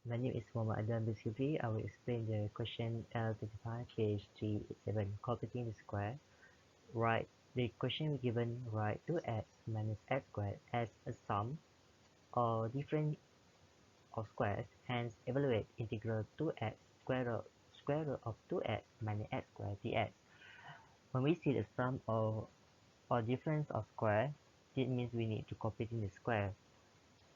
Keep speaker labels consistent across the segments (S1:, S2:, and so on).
S1: My name is Muhammad Adam Biskupi. I will explain the question L35, page 387, completing the square. Write the question given, write 2x minus x squared as a sum or difference of squares, hence evaluate integral 2x square root of 2x minus x squared dx. When we see the sum or difference of square, it means we need to complete in the square.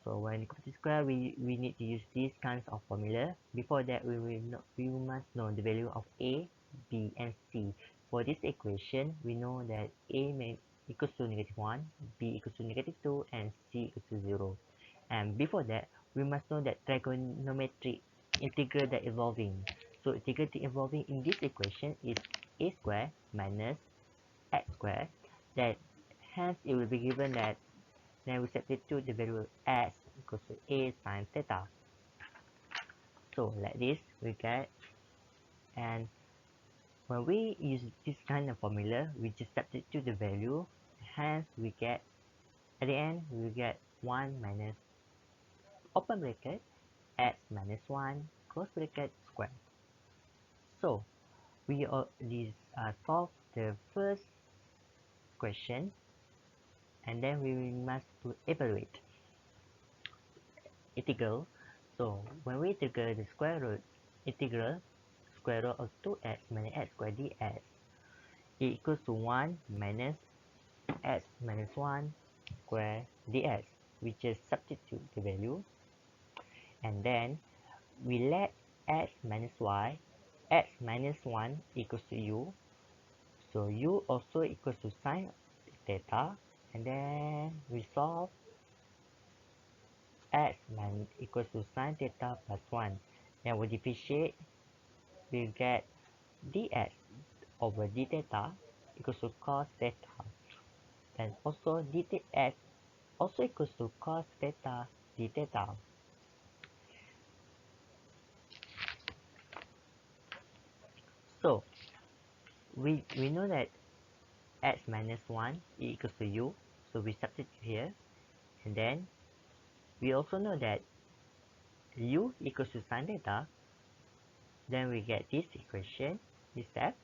S1: So when complete square, we need to use these kinds of formula. Before that, we must know the value of a, b, and c. For this equation, we know that a equals to -1, b equals to -2, and c equals to 0. And before that, we must know that trigonometric integral that evolving. So integral evolving in this equation is a square minus x squared. That hence it will be given that then we substitute the value x equals to a sine theta. So like this we get, and when we use this kind of formula, we just substitute the value, hence we get, at the end we get 1 minus open bracket x minus 1 close bracket square. So we solve the first question, and then we must to evaluate integral. So when we integral the integral square root of 2x minus x squared dx, it equals to 1 minus x minus 1 square dx. We just substitute the value, and then we let x minus y, x minus 1 equals to u. So u also equals to sine theta, and then we solve x equals to sine theta plus 1. Then we differentiate, we get dx over d theta equals to cos theta, and also dx also equals to cos theta d theta. So we know that x minus 1 equals to u, so we substitute here, and then we also know that u equals to sine theta, then we get this equation, this step,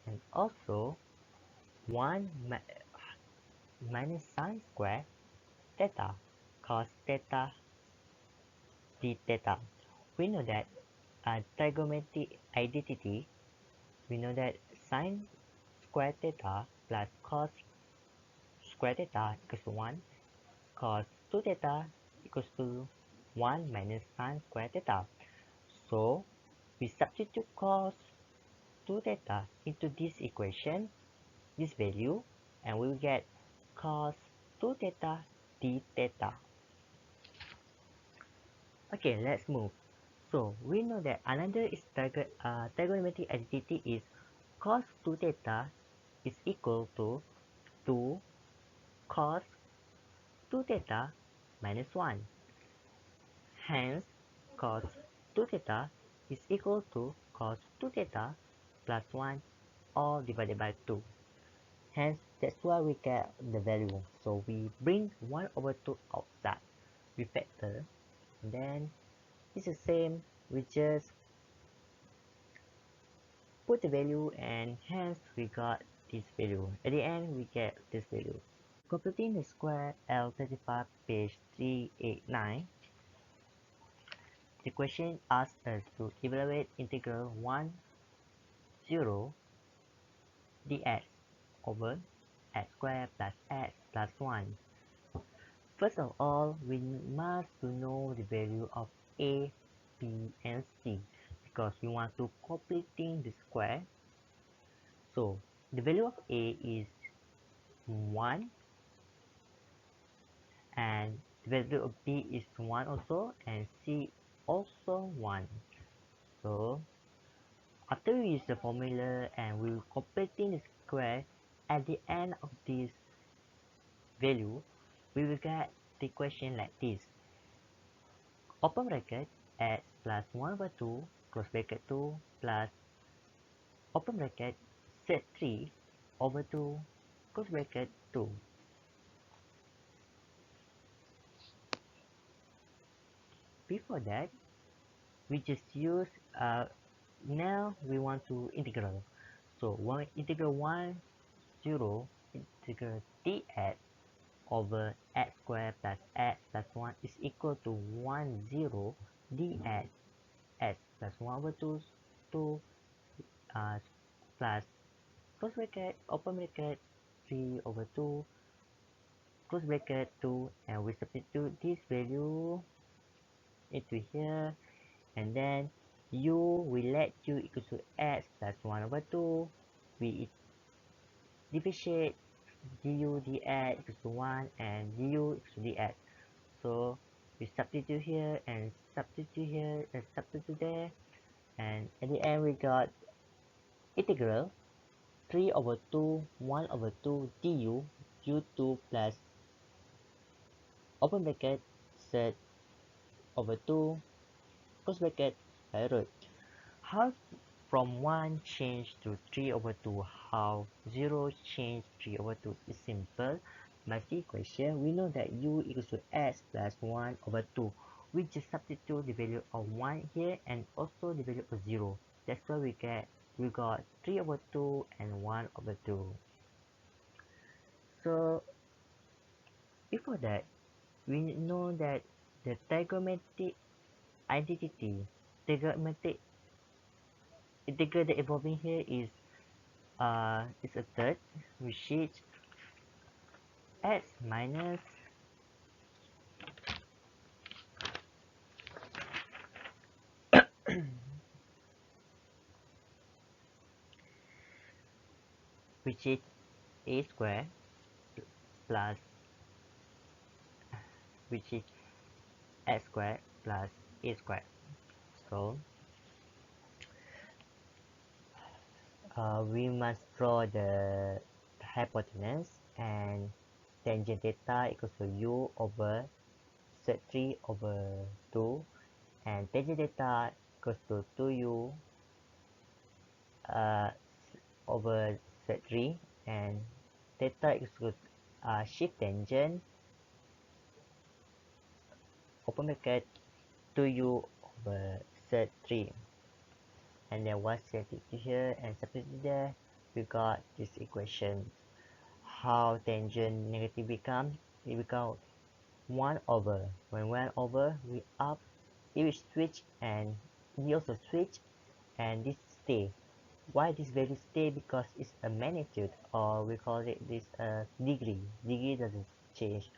S1: and also 1 minus sine square theta cos theta d theta. We know that trigonometric identity, we know that sine square theta plus cos square theta equals to 1, cos 2 theta equals to 1 minus sine square theta. So we substitute cos 2 theta into this equation, this value, and we will get cos 2 theta d theta. Okay, let's move. So we know that another trigonometric identity is cos 2 theta is equal to 2 cos 2 theta minus 1. Hence, cos 2 theta is equal to cos 2 theta plus 1 all divided by 2. Hence, that's why we get the value. So we bring 1 over 2 outside. We factor, and then it's the same. We just put the value, and hence we got this value. At the end, we get this value. Completing the square L35, page 389, the question asks us to evaluate integral 1, 0 dx over x squared plus x plus 1. First of all, we must to know the value of a, b, and c because we want to completing the square. So the value of a is 1, and the value of b is 1 also, and c also 1. So after we use the formula and we will completing the square, at the end of this value, we will get the question like this. Open bracket x plus 1 over 2 close bracket 2 plus open bracket z3 over 2 close bracket 2. Before that, we just use now we want to integral. So one integral 1 0 integral dx over x squared plus x plus 1 is equal to 1 0 dx x plus 1 over 2 2 plus close bracket open bracket 3 over 2 close bracket 2, and we substitute this value into here, and then u we let u equal to x plus 1 over 2. We differentiate du dx equals to 1 and du equals to dx. So we substitute here and substitute here and substitute there, and at the end we got integral 3 over 2 1 over 2 du u2 plus open bracket z over 2 close bracket by root. How from 1 change to 3 over 2? How 0 change 3 over 2? Is simple. Multi equation, we know that u equals to x plus 1 over 2. We just substitute the value of 1 here and also the value of 0. That's why we got 3 over 2 and 1 over 2. So before that, we know that the trigonometric identity, trigonometric integral that involving here is a third, which is x minus which is a square plus which is x squared plus a squared. So we must draw the hypotenuse, and tangent theta equals to u over z3 over 2, and tangent theta equals to 2u uh, over z3, and theta equals to shift tangent open bracket 2u over z3, and then once set it here and substitute there, we got this equation. How tangent negative becomes? It becomes 1 over. When 1 over, we up, it will switch, and we also switch, and this stay. Why this value stay? Because it's a magnitude, or we call it this degree. Degree doesn't change.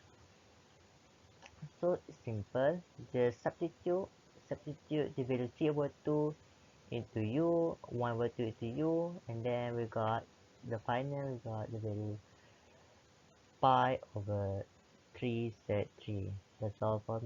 S1: So it's simple. Just substitute the value 3 over 2 into u, 1 over 2 into u, and then we got the final, we got the value pi over 3z3. That's all for me.